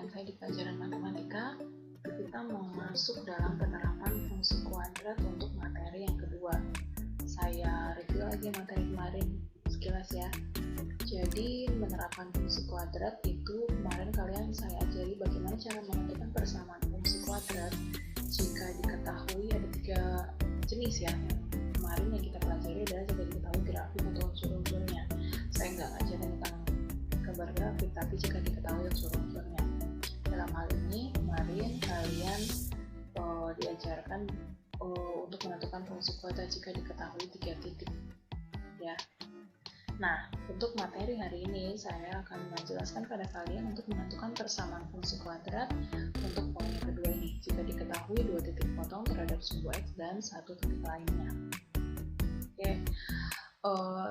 dengan saya di pelajaran matematika. Kita mau masuk dalam penerapan fungsi kuadrat untuk materi yang kedua. Saya review lagi materi kemarin sekilas ya. Jadi menerapkan fungsi kuadrat itu kemarin kalian saya ajari bagaimana cara menentukan persamaan fungsi kuadrat jika diketahui ada 3 jenis ya. Kemarin yang kita pelajari adalah jika diketahui grafik atau unsur-unsurnya. Saya nggak ngajarin tentang gambar grafik, tapi jika diketahui unsur-unsurnya. Dalam hal ini kemarin kalian diajarkan untuk menentukan fungsi kuadrat jika diketahui 3 titik ya. Nah, untuk materi hari ini saya akan menjelaskan pada kalian untuk menentukan persamaan fungsi kuadrat untuk poin yang kedua ini jika diketahui 2 titik potong terhadap sumbu X dan 1 titik lainnya. Oke,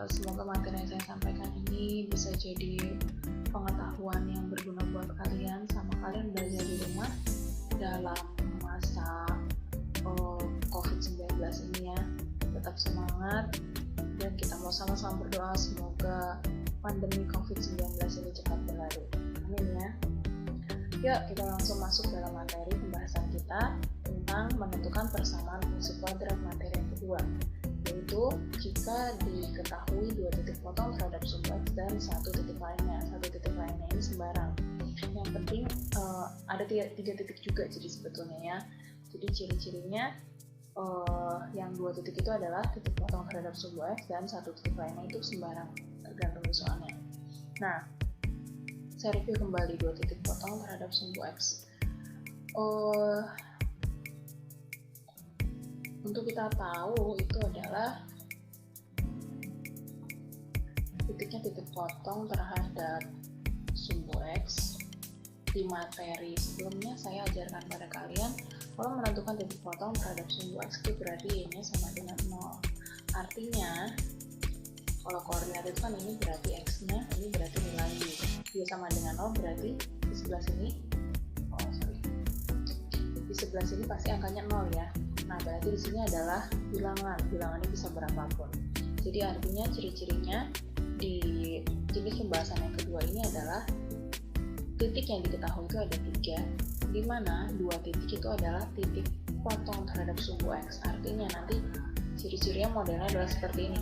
semoga materi yang saya sampaikan ini bisa jadi pengetahuan yang berguna buat kalian sama kalian belajar di rumah dalam masa COVID-19 ini ya. Tetap semangat dan kita mau sama-sama berdoa semoga pandemi COVID-19 ini cepat berlalu. Amin ya. Yuk kita langsung masuk dalam materi pembahasan kita tentang menentukan persamaan fungsi kuadrat materi yang kedua, yaitu jika diketahui 2 titik potong terhadap sumbu X dan 1 titik lainnya. 1 titik lainnya ini sembarang. Yang penting ada 3 titik juga jadi sebetulnya ya. Jadi ciri-cirinya yang 2 titik itu adalah titik potong terhadap sumbu X dan 1 titik lainnya itu sembarang, tergantung soalnya. Nah, saya review kembali 2 titik potong terhadap sumbu X. Untuk kita tahu itu adalah titiknya titik potong terhadap sumbu X. Di materi sebelumnya saya ajarkan pada kalian kalau menentukan titik potong terhadap sumbu X itu berarti y-nya sama dengan 0. Artinya kalau koordinat itu kan ini berarti X-nya, ini berarti nilai y. Y sama dengan 0 berarti di sebelah sini di sebelah sini pasti angkanya 0 ya. Nah, berarti di sini adalah bilangan. Bilangannya bisa berapapun. Jadi artinya ciri-cirinya di jenis pembahasan yang kedua ini adalah titik yang diketahui itu ada 3, di mana 2 titik itu adalah titik potong terhadap sumbu X. Artinya nanti ciri-cirinya modelnya adalah seperti ini.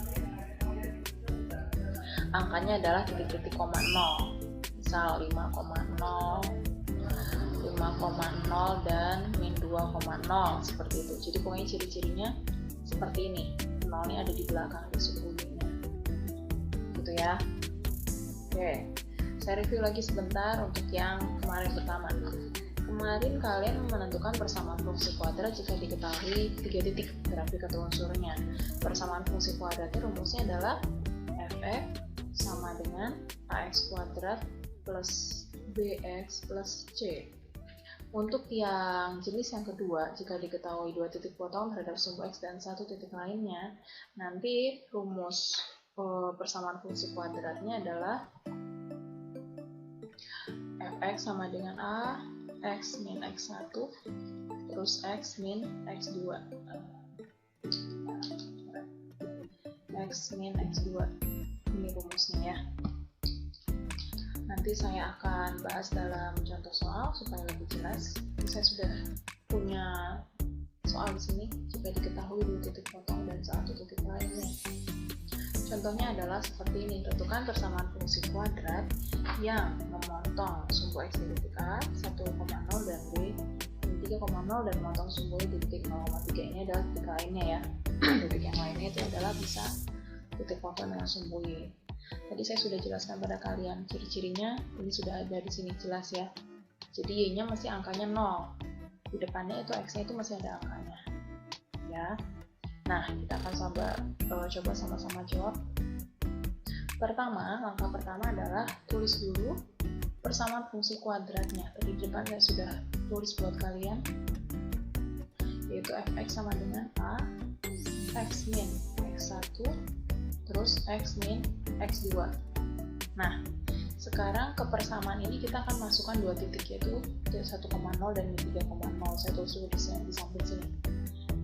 Angkanya adalah titik-titik koma 0. Misal 5,0, 5,0 dan min 2,0 seperti itu. Jadi pokoknya ciri-cirinya seperti ini. 0-nya ada di belakang di sumbunya. Gitu ya. Oke. Saya review lagi sebentar untuk yang kemarin pertama. Kemarin kalian menentukan persamaan fungsi kuadrat jika diketahui 3 titik grafik atau unsurnya. Persamaan fungsi kuadratnya rumusnya adalah f(x) sama dengan ax kuadrat plus bx plus c. Untuk yang jenis yang kedua, jika diketahui 2 titik potong terhadap sumbu X dan 1 titik lainnya, nanti rumus persamaan fungsi kuadratnya adalah fx sama dengan a, x min x1, terus x min x2. X min x2. Ini rumusnya ya. Nanti saya akan bahas dalam contoh soal supaya lebih jelas. Saya sudah punya soal di sini jika diketahui 2 titik potong dan 1 titik lainnya. Contohnya adalah seperti ini. Tentukan persamaan fungsi kuadrat yang memotong sumbu X di titik A 1,0 dan B 3,0 dan memotong sumbu Y di titik 0,3. Ini adalah titik lainnya ya. Titik yang lainnya itu adalah bisa titik potong dengan sumbu Y. Tadi saya sudah jelaskan pada kalian ciri-cirinya, ini sudah ada di sini jelas ya. Jadi y-nya masih angkanya 0. Di depannya itu x-nya itu masih ada angkanya. Ya. Nah, kita akan coba sama-sama jawab. Pertama, langkah pertama adalah tulis dulu persamaan fungsi kuadratnya. Tadi di depan saya sudah tulis buat kalian, yaitu fx sama dengan a, x min x1, terus x min x2. Nah, sekarang ke persamaan ini kita akan masukkan 2 titik, yaitu 1,0 dan min 3,0. Saya tulis dulu di samping sini.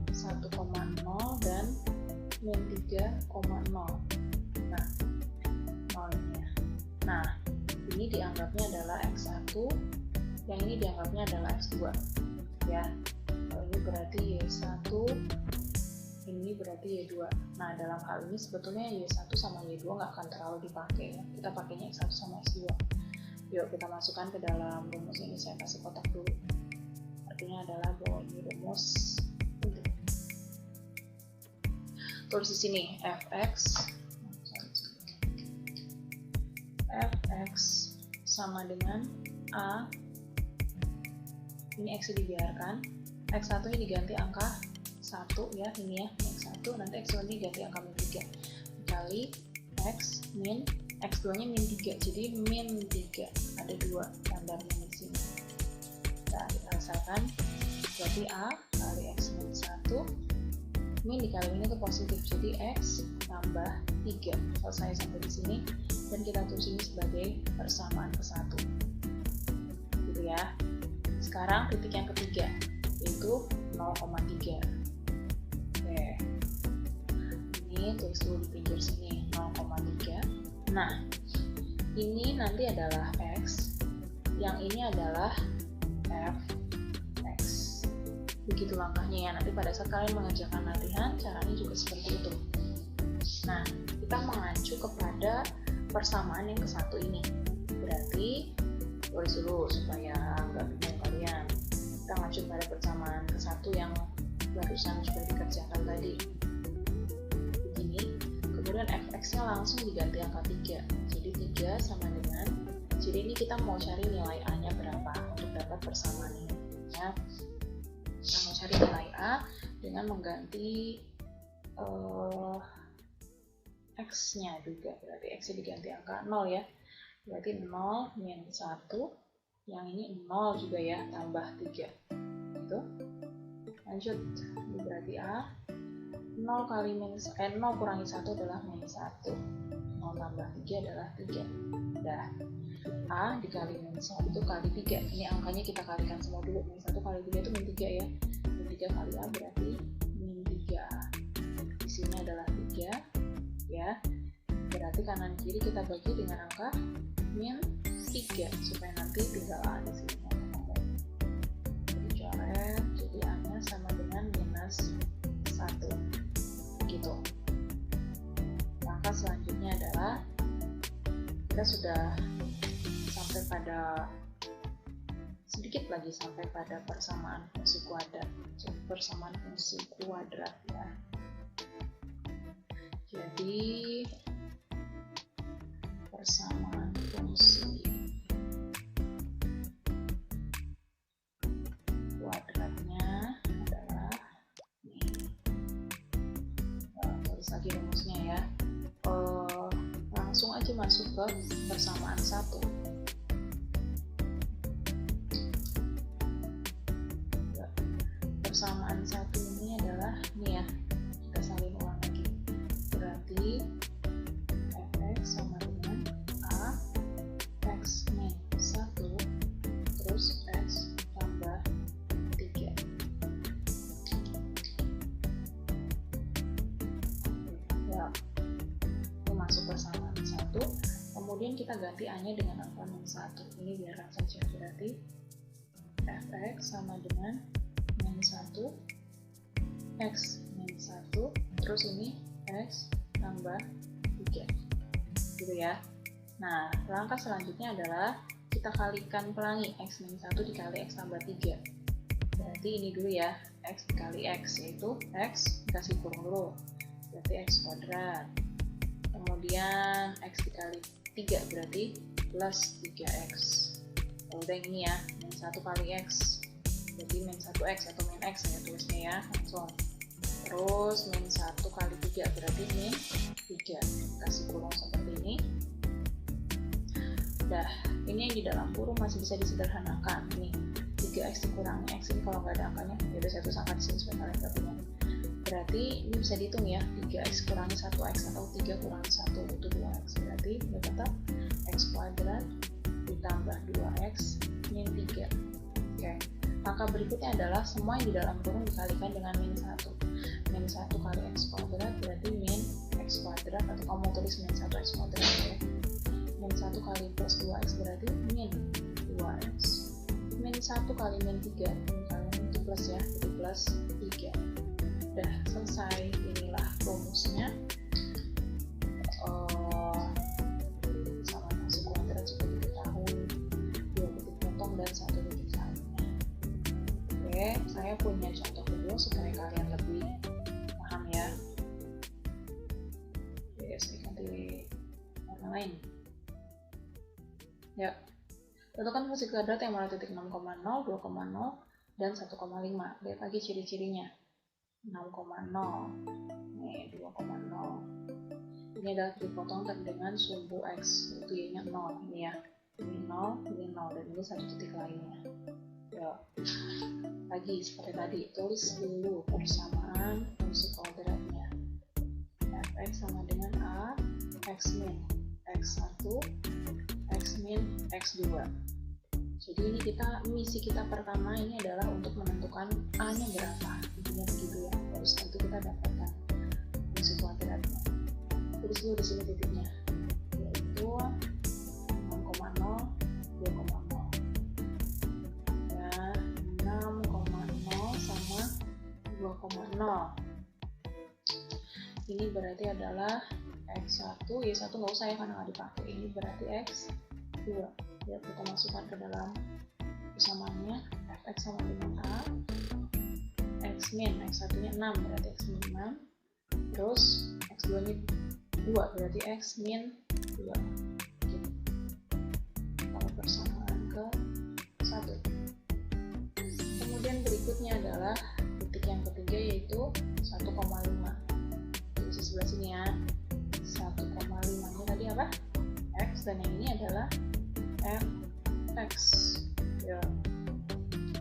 1,0 dan min 3,0. Nah, 0-nya. Nah, ini dianggapnya adalah x1, yang ini dianggapnya adalah X2 ya. Kalau ini berarti Y1, ini berarti Y2. Nah, dalam hal ini sebetulnya Y1 sama Y2 nggak akan terlalu dipakai ya. Kita pakainya X1 sama X2. Yuk kita masukkan ke dalam rumus ini. Saya kasih kotak dulu. Artinya adalah bahwa ini rumus. Tulis di sini fx sama dengan A, ini X dibiarkan, X1 nya diganti angka 1 ya, ini ya, X1, nanti X2 nya diganti angka min 3 dikali X min, X2 nya min 3, jadi min 3, ada 2 gambarnya di sini. Nah, kita rasakan, berarti A kali X min 1, min dikali min itu positif, jadi X tambah 3, selesai sampai di sini. Dan kita tulis ini sebagai persamaan ke 1 gitu ya. Sekarang titik yang ketiga yaitu 0,3. Oke, ini tulis dulu di pinggir sini 0,3. Nah, ini nanti adalah X, yang ini adalah Fx. Begitu langkahnya ya. Nanti pada saat kalian mengerjakan latihan, caranya juga seperti itu. Nah, kita mengacu kepada persamaan yang ke 1 ini, berarti tulis dulu supaya nggak bingung kalian. Kita ngacu pada persamaan ke 1 yang barusan sudah dikerjakan tadi begini, kemudian fx nya langsung diganti angka 3, jadi 3 sama dengan, jadi ini kita mau cari nilai a nya berapa untuk dapat persamaan ini ya. Kita mau cari nilai a dengan mengganti X-nya juga, berarti X-nya diganti angka 0 ya, berarti 0 min 1, yang ini 0 juga ya, tambah 3 gitu. Lanjut, ini berarti A 0 kali min 0 kurangi 1 adalah min 1, 0 tambah 3 adalah 3. Dah, A dikali min 1 kali 3, ini angkanya kita kalikan semua dulu, min 1 kali 3 itu min 3 ya, min 3 kali A berarti min 3A, di sini adalah 3 ya, berarti kanan kiri kita bagi dengan angka min 3 supaya nanti tinggal A di sini. Jadi coret, jadi A nya sama dengan minus 1 gitu. Langkah selanjutnya adalah kita sudah sampai pada, sedikit lagi sampai pada persamaan fungsi kuadrat, persamaan fungsi kuadrat ya. Jadi persamaan fungsi kuadratnya adalah ini. Tulis lagi rumusnya ya. Langsung aja masuk ke persamaan 1. Persamaan 1 ini adalah ini ya. Kita salin ulang lagi. Berarti fx sama dengan A X min 1 terus X tambah 3. Ya, ini masuk persamaan 1. Kemudian kita ganti A nya dengan angka min 1. Ini biarkan saja, berarti fx sama dengan min 1 X min 1 terus ini X tambah 3 gitu ya. Nah, langkah selanjutnya adalah kita kalikan pelangi, X min 1 dikali X tambah 3, berarti ini dulu ya, X dikali X, yaitu X dikasih kurung dulu, berarti X kuadrat, kemudian X dikali 3 berarti plus 3X. Udah ini ya, min 1 kali X jadi min 1X atau min X saya tulisnya ya, langsung. Terus min 1 kali 3 berarti min 3, kasih kurung seperti ini. Dah, ini yang di dalam kurung masih bisa disederhanakan. Ini 3X dikurangi X, ini kalau nggak ada angkanya jadi saya tulis angka di sini supaya kalian nggak bingung. Berarti ini bisa dihitung ya, 3X kurangi 1X atau 3 kurangi 1 itu 2X, berarti ini tetap X kuadrat ditambah 2X min 3. Oke. Langkah berikutnya adalah semua yang di dalam kurung dikalikan dengan min 1. Min 1 kali X kuadrat berarti min X kuadrat, atau kamu tulis min 1X kuadrat ya. Min 1 kali plus 2X berarti min 2X. Min min 1 kali min 3, misalnya itu plus ya, jadi plus 3. Udah selesai, inilah rumusnya. Sama fungsi kuadrat sudah diketahui, 2 titik potong dan 1 titik lainnya. Oke, saya punya contoh kedua supaya kalian lebih paham ya. Oke, saya ganti warna lain. Ya, tentukan fungsi kuadrat yang mulai titik 6,0, 2,0, dan 1,5. Lihat lagi ciri-cirinya. 6,0, nih 2,0. Ini adalah titik potong dengan sumbu X, yaitu Y-nya 0. Ini ya, ini 0, dan ini 1 titik lainnya. Ya, lagi seperti tadi, tulis dulu persamaan fungsi kuadratnya. Fx sama dengan A, X min, X1, X min, X2. Jadi ini misi kita pertama ini adalah untuk menentukan A-nya berapa. Intinya begitu ya, baru setelah itu kita dapatkan fungsi kuadratnya. Tulis dulu di sini titiknya, yaitu 6,0, 2,0. Ya, 6,0 sama 2,0. Ini berarti adalah X1, Y1 nggak usah ya karena nggak dipakai. Ini berarti X2. Ya, kita masukkan ke dalam persamaannya. Fx sama dengan A, X min, X1 nya 6 berarti X min 6, terus X2 nya 2 berarti X min 2. Kalau persamaan ke 1. Kemudian berikutnya adalah titik yang ketiga, yaitu 1,5. Di sebelah sini ya, 1,5 nya tadi apa? X, dan yang ini adalah Fx. Ya,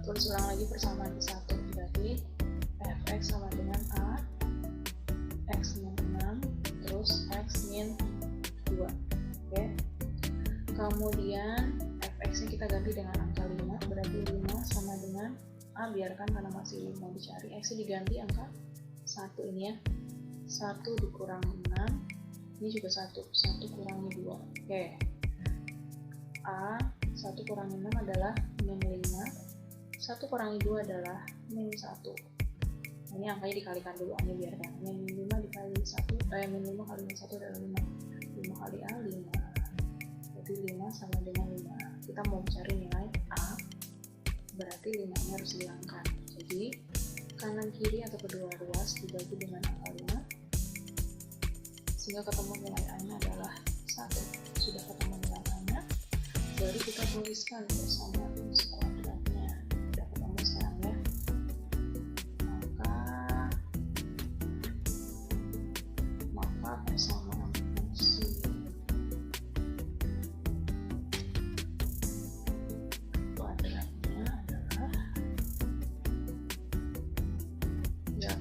tulis ulang lagi persamaan ke 1, berarti Fx sama dengan A, X min 6, terus X min 2. Oke. Kemudian Fx nya kita ganti dengan angka 5, berarti 5 sama dengan A, biarkan karena masih mau dicari. X nya diganti angka 1 ini ya, 1 dikurangi 6, ini juga 1 kurangi 2. Oke, A 1 kurangi 6 adalah min 5, 1 kurangi 2 adalah min 1. Ini angkanya dikalikan dulu, hanya biarkan. Min 5 dikali 1, min 5 kali min 1 adalah 5. 5 kali A, 5. Berarti 5 sama dengan 5. Kita mau mencari nilai A, berarti 5 nya harus dihilangkan. Jadi, kanan kiri atau kedua ruas dibagi dengan angka 5, sehingga ketemu nilai A nya adalah 1. Sudah ketemu nilai A nya, baru kita tuliskan bersama fungsi kuadratnya. Sudah ketemu sekarang ya. Maka persamaan fungsi kuadratnya adalah, ya,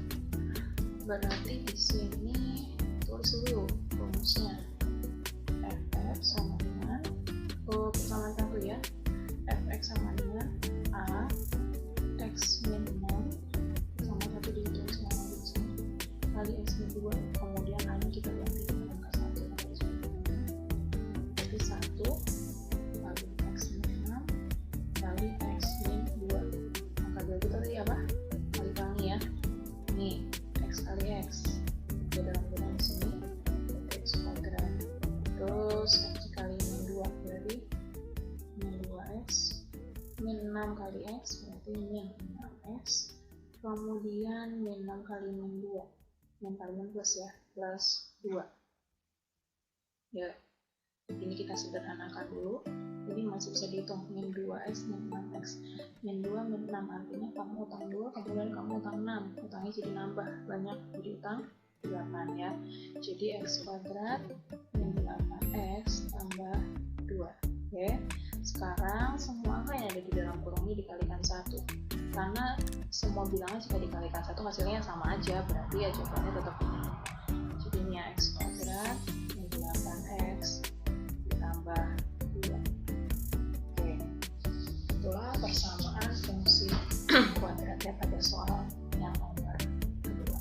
berarti di sini tulis dulu rumusnya. Fx sama dengan persamaan satu ya, Fx sama dengan A, X min 6 sama 1 dihitung semua di sini kali X min 2, kemudian A nya kita ganti dengan angka 1, berarti 1 kali X min 6 kali X min 2. Angka 2 itu tadi apa? Kali ya, nih X kali X, di dalam di sini X kuadrat, terus X kali min 2 berarti min 2X, min 6 kali X berarti min 6X, kemudian min 6 kali min 2, min kali min plus ya, plus 2. Ya, ini kita sederhanakan dulu. Ini masih bisa dihitung, min 2X, min 6X, min 2, min 6, artinya kamu utang 2, kemudian kamu utang 6, utangnya jadi nambah, banyak, jadi utang 8 ya. Jadi X kuadrat min 8X tambah 2. Oke, sekarang semua angka yang ada di dalam kurung ini dikalikan 1, karena semua bilangan jika dikalikan 1 hasilnya sama aja, berarti ya jawabannya tetap ini. Jadi ini ya, X kuadrat min 8X ditambah 2. Oke, itulah persamaan fungsi kuadratnya pada soal yang nomor kedua.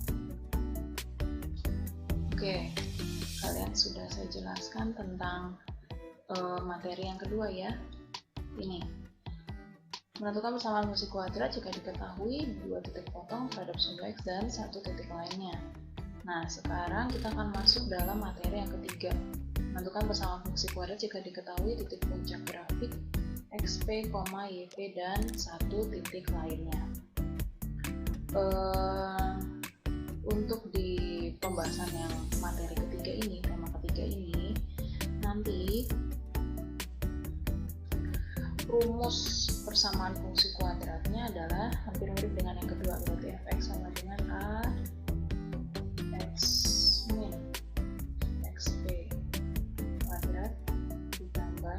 Oke, kalian sudah saya jelaskan tentang materi yang kedua ya. Ini Menentukan persamaan fungsi kuadrat jika diketahui dua titik potong terhadap sumbu X dan satu titik lainnya. Nah, sekarang kita akan masuk dalam materi yang ketiga. Menentukan persamaan fungsi kuadrat jika diketahui titik puncak grafik XP, YP, dan satu titik lainnya. Untuk di pembahasan yang materi ketiga ini, tema ketiga ini, nanti rumus persamaan fungsi kuadratnya adalah hampir mirip dengan yang kedua, berarti fx sama dengan a x min xp kuadrat ditambah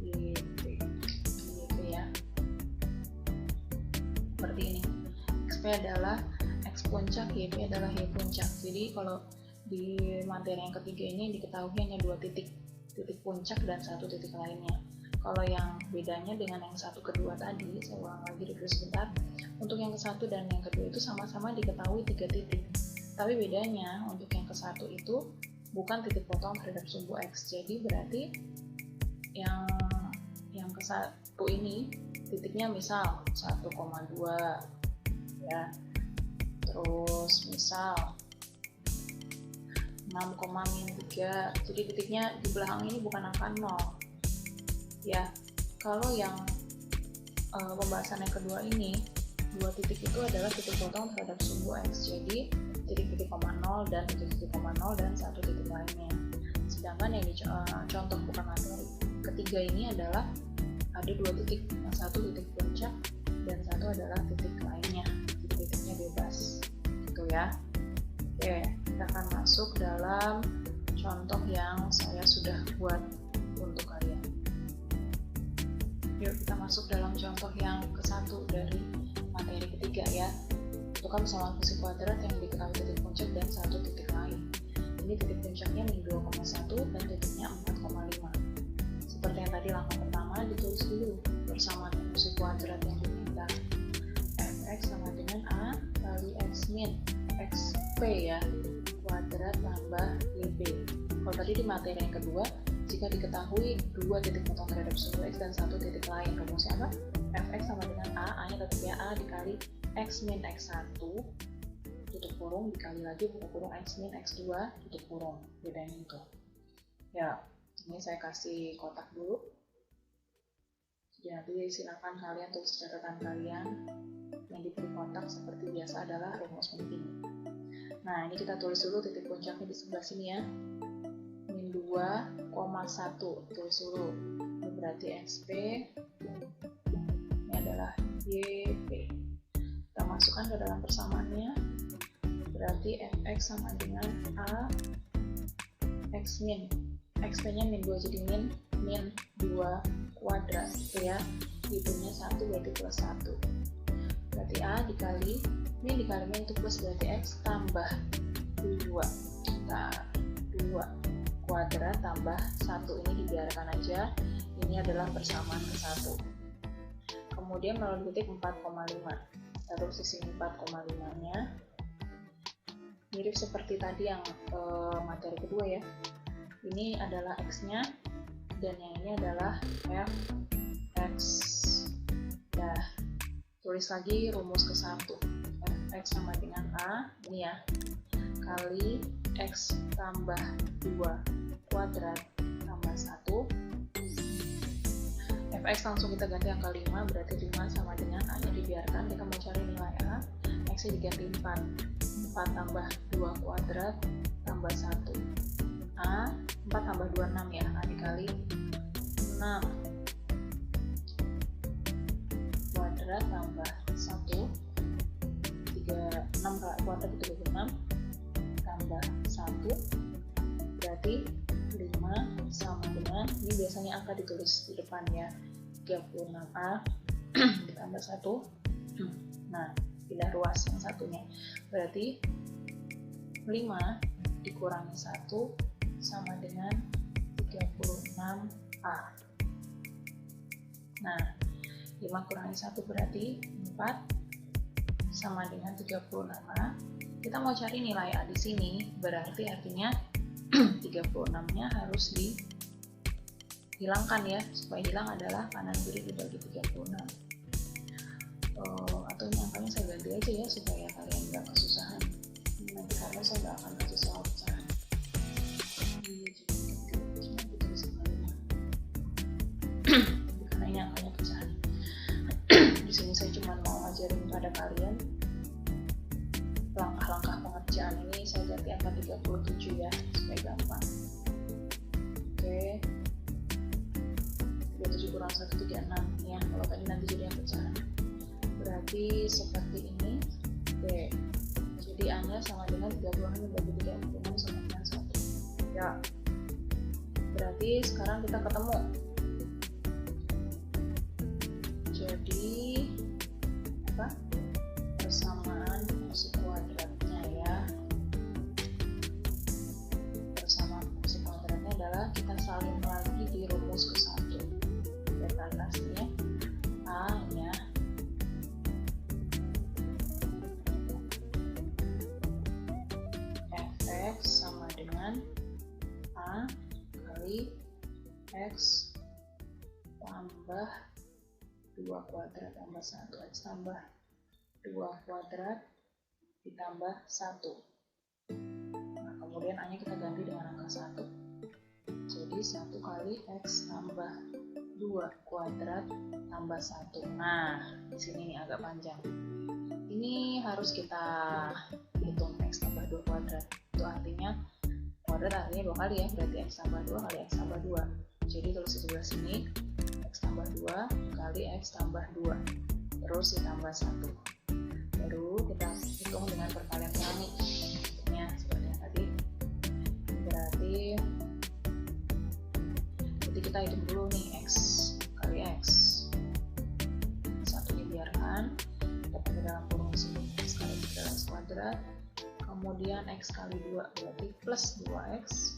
yp ya, seperti ini. Xp adalah x puncak, yp adalah y puncak. Jadi kalau di materi yang ketiga ini diketahui hanya dua titik puncak dan satu titik lainnya. Kalau yang bedanya dengan yang satu kedua tadi, saya ulang lagi review sebentar. Untuk yang ke satu dan yang kedua itu sama-sama diketahui 3 titik. Tapi bedanya untuk yang ke satu itu bukan titik potong terhadap sumbu X. Jadi berarti yang ke satu ini titiknya misal 1,2 ya. Terus misal 6,-3. Jadi titiknya di belakang ini bukan angka 0. Ya, kalau yang pembahasan yang kedua ini, dua titik itu adalah titik potong terhadap sumbu X. Jadi titik-titik 0 dan titik-titik 0 dan satu titik lainnya. Sedangkan yang di contoh bukan materi ketiga ini adalah ada dua titik, yang satu titik puncak dan satu adalah titik lainnya. Titik-titiknya bebas, gitu ya. Oke, kita akan masuk dalam contoh yang saya sudah buat untuk kalian. Yuk kita masuk dalam contoh yang ke-1 dari materi ketiga ya. Tentukan persamaan fungsi kuadrat yang diketahui titik puncak dan satu titik lain. Ini titik puncaknya min 2,1 dan titiknya 4,5. Seperti yang tadi langkah pertama, ditulis dulu persamaan fungsi kuadrat yang diminta. Fx sama dengan A kali X min XP ya, kuadrat tambah YP. Kalau tadi di materi yang kedua, jika diketahui dua titik potong terhadap sumbu X dan satu titik lain, rumusnya apa? Fx sama dengan A, A nya tetap ya A dikali X min X1 tutup kurung dikali lagi buka kurung X min X2 tutup kurung, bedanya itu ya. Ini saya kasih kotak dulu, jadi silakan kalian tulis catatan kalian. Yang diberi kotak seperti biasa adalah rumus penting. Nah, ini kita tulis dulu titik puncaknya di sebelah sini ya, min 2,1 tulis dulu. Ini berarti XP, ini adalah YP. Kita masukkan ke dalam persamaannya, berarti Fx sama dengan A X min, XP nya min 2 jadi min 2 kuadrat gitu ya, itunya 1 berarti plus 1, berarti A dikali min dikali min itu plus, berarti X tambah 2 kuadrat tambah 1, ini dibiarkan aja, ini adalah persamaan ke-1. Kemudian melalui titik 4,5, terus di sini 4,5 nya mirip seperti tadi yang materi kedua ya. Ini adalah X nya dan yang ini adalah Fx. Nah, tulis lagi rumus ke-1, Fx sama dengan A ini ya, kali X tambah 2 kuadrat tambah 1. Fx langsung kita ganti angka 5, berarti 5 sama dengan A nya dibiarkan, kita mau cari nilai A, X nya diganti 4 tambah 2 kuadrat tambah 1, A 4 tambah 2 6 ya, A dikali 6 kuadrat tambah 1, 6 kuadrat itu 26 tambah 1, berarti 5 sama dengan, ini biasanya angka ditulis di depan ya, 36A ditambah 1. Nah, pindah ruas yang satunya, berarti 5 dikurangi 1 sama dengan 36A. Nah, 5 kurangi 1 berarti 4 sama dengan 36A. Kita mau cari nilai A di sini, berarti artinya 36-nya harus dihilangkan ya. Supaya hilang adalah kanan kiri dibagi 36. atau ini angkanya saya ganti aja ya supaya kalian nggak kesusahan. Nanti karena saya nggak akan kasih soal pecahan. Karena ini angkanya pecahan. Di sini saya cuma mau ngajarin pada kalian langkah-langkah pengerjaan ini. Saya ganti angka 37 ya supaya gampang. Oke, 37 kurang 1 36 ya. Kalau tadi nanti jadinya pecahan. Berarti seperti ini. Oke. Jadi A-nya sama dengan 36 dibagi 36 sama dengan 1. Ya. Berarti sekarang kita ketemu. Jadi apa? Persamaan fungsi kuadratnya ya. Persamaan fungsi kuadratnya adalah kita salin lagi di rumus ke 1. Lihat atasnya. A-nya fx sama dengan A kali x tambah 2 kuadrat tambah 1, x tambah 2 kuadrat ditambah 1. Nah, kemudian A nya kita ganti dengan angka 1. Jadi 1 kali x tambah 2 kuadrat tambah 1. Nah, di sini nih agak panjang. Ini harus kita hitung x tambah 2 kuadrat. Itu artinya kuadrat artinya 2 kali ya, berarti x tambah 2 kali x tambah 2. Jadi tulis di sebelah sini x tambah 2 kali x tambah 2 terus ditambah 1. Baru kita hitung dengan perkalian keramik. Bentuknya seperti yang tadi. Berarti kita hitung dulu nih x kali x. 1 dibiarkan, kita pakai dalam kurung sini x kali 3x kuadrat. Kemudian x kali 2 berarti plus 2x.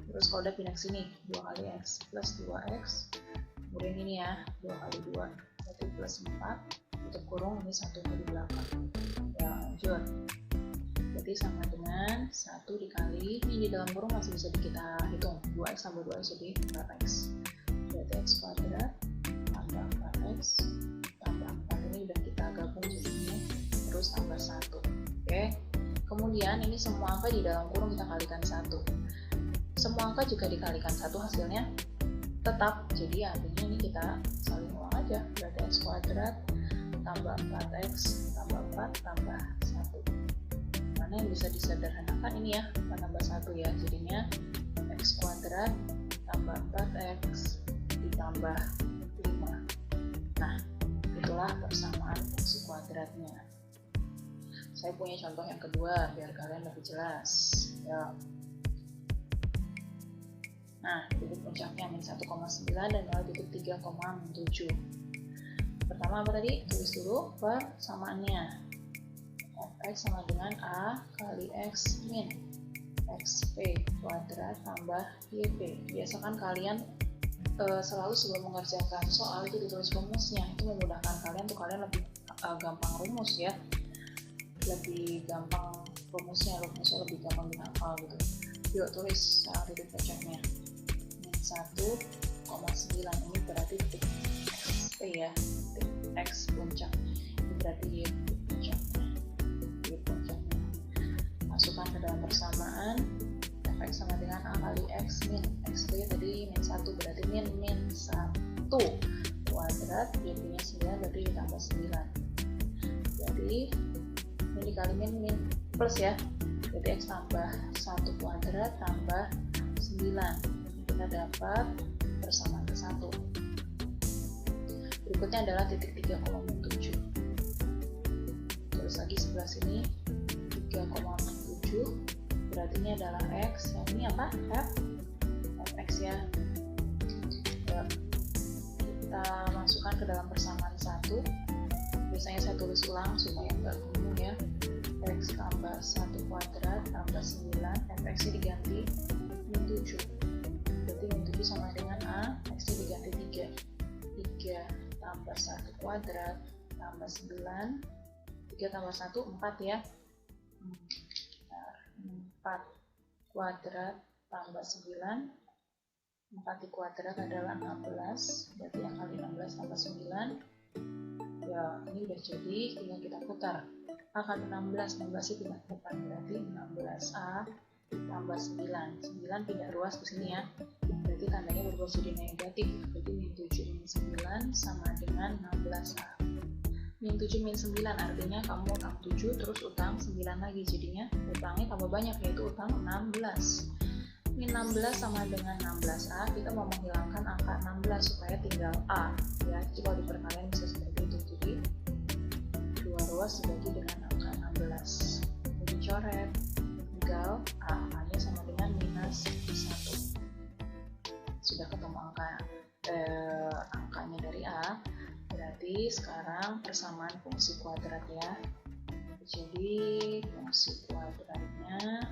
Terus kalau udah pindah ke sini 2 kali x plus 2x. Kemudian ini ya 2 kali 2 berarti plus 4. Tutup kurung ini 1 kali 8. Ya lanjut. Berarti sama dengan 1 dikali ini di dalam kurung masih bisa kita hitung 2x tambah 2x jadi 4x. Berarti x kuadrat tambah 4x tambah 4 ini udah kita gabung jadinya terus tambah 1. Oke. Kemudian ini semua angka di dalam kurung kita kalikan 1. Semua angka jika dikalikan 1 hasilnya tetap. Jadi artinya ini kita saling ulang aja. Berarti x kuadrat tambah 4x tambah 4 tambah 1. Mana yang bisa disederhanakan ini ya, 4 tambah 1 ya. Jadinya x kuadrat tambah 4x ditambah 5. Nah, itulah persamaan fungsi kuadratnya. Saya punya contoh yang kedua biar kalian lebih jelas. Ya. Nah, titik puncaknya min 1,9 dan nilai titik 3,7. Pertama apa tadi? Tulis dulu persamaannya. Fx sama dengan A kali x min xp kuadrat tambah yp. Biasakan kalian selalu sebelum mengerjakan soal itu ditulis rumusnya. Itu memudahkan kalian untuk kalian lebih gampang rumus ya. Lebih gampang rumusnya lebih gampang dihafal gitu. Yuk tulis titik puncaknya. 1,9 ini berarti titik xp ya, titik x puncak. Ini berarti y puncaknya. Masukkan ke dalam persamaan. Fx sama dengan A kali x min xp tadi min 1 berarti min 1 kuadrat, y nya 9 berarti ditambah 9. Jadi ini dikali min plus ya, jadi x tambah 1 kuadrat tambah 9. Kita dapat persamaan ke 1. Berikutnya adalah titik 3,7. Terus lagi sebelah sini 3,7 berarti ini adalah x, yang ini apa? Fx ya. Kita masukkan ke dalam persamaan 1. Biasanya saya tulis ulang supaya enggak bingung ya. X tambah 1 kuadrat tambah 9, fx diganti min 7. Berarti min 7 sama dengan A, x diganti 3. 3 tambah 1 kuadrat tambah 9. 3 tambah 1, 4 ya. 4 kuadrat tambah 9. 4 di kuadrat adalah 16. Berarti yang kali 16 tambah 9. Ya, ini udah jadi, tinggal kita putar. Akan 16 itu pindah ke depan, berarti 16A tambah 9. 9 pindah ruas ke sini ya. Berarti tandanya berubah jadi negatif. Berarti min 7 min 9 sama dengan 16A. Min 7 min 9 artinya kamu utang 7 terus utang 9 lagi, jadinya utangnya tambah banyak, yaitu utang 16. Min 16 sama dengan 16A, kita mau menghilangkan angka 16 supaya tinggal A ya. Jadi kalau di perkalian bisa seperti itu. Jadi dua ruas dibagi dengan angka 16. Jadi coret, tinggal A nya sama dengan minus 1. Sudah ketemu angkanya dari A. Berarti sekarang persamaan fungsi kuadrat ya. Jadi fungsi kuadratnya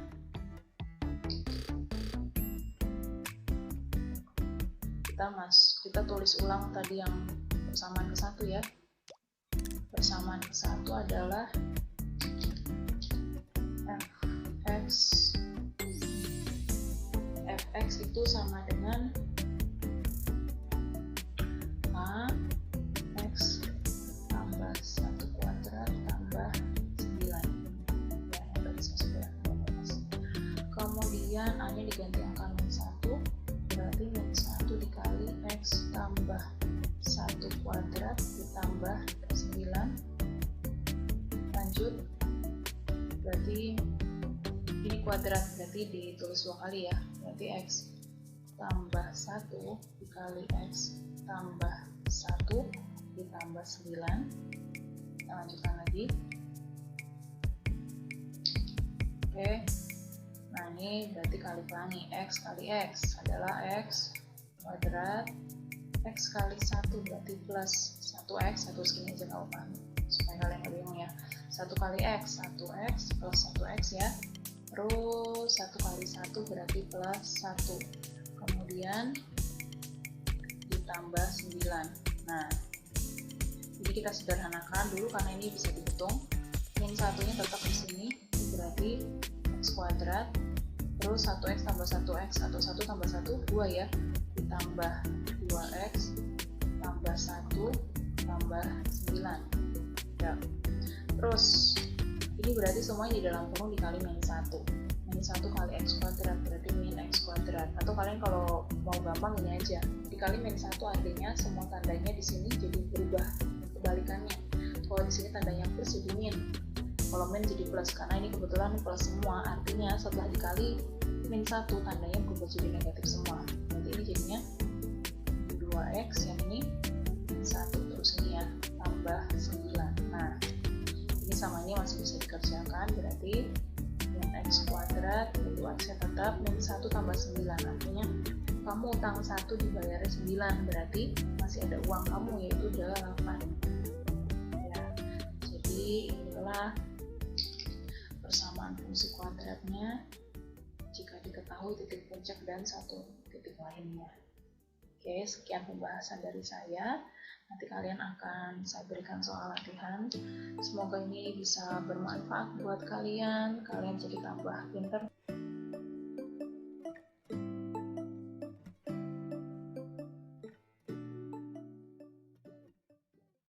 kita tulis ulang tadi yang persamaan ke 1 ya. Persamaan ke 1 adalah fx itu sama dengan A x tambah 1 kuadrat tambah 9 ya, yang tadi saya sudah bahas. Kemudian A nya diganti angka min 1, berarti min 1 dikali x tambah 1 kuadrat ditambah 9. Lanjut, berarti ini kuadrat, berarti ditulis 2 kali ya. Berarti x tambah 1 dikali x tambah 1 ditambah 9. Kita lanjutkan lagi. Oke, nah ini berarti kali pelangi. X kali x adalah x kuadrat, x kali 1 berarti plus 1x, satu segini aja nggak apa-apa supaya kalian nggak bingung ya. 1 kali x, 1x plus 1x ya. Terus 1 kali 1 berarti plus 1. Kemudian ditambah 9. Nah, jadi kita sederhanakan dulu karena ini bisa dihitung. Min 1-nya tetap di sini, berarti x kuadrat. Terus 1x tambah 1x, 1 tambah 1, 2 ya. Ditambah 2x tambah 1 tambah 9 ya. Terus ini berarti semuanya di dalam kurung dikali min 1. Min 1 kali x kuadrat berarti min x kuadrat. Atau kalian kalau mau gampang ini aja, dikali min 1 artinya semua tandanya di sini jadi berubah kebalikannya. Kalau di sini tandanya plus jadi min, kalau min jadi plus, karena ini kebetulan plus semua, artinya setelah dikali min 1 tandanya berubah jadi negatif semua. Berarti ini jadinya 2x, yang ini 1, terus ini ya tambah 9. Nah, ini sama ini masih bisa dikerjakan, berarti min x kuadrat, 2x nya tetap, min 1 tambah 9, artinya kamu utang 1 dibayar 9, berarti masih ada uang kamu yaitu 8 ya. Jadi inilah persamaan fungsi kuadratnya jika diketahui titik puncak dan satu titik lainnya. Oke, sekian pembahasan dari saya. Nanti kalian akan saya berikan soal latihan. Semoga ini bisa bermanfaat buat kalian. Kalian jadi tambah pintar.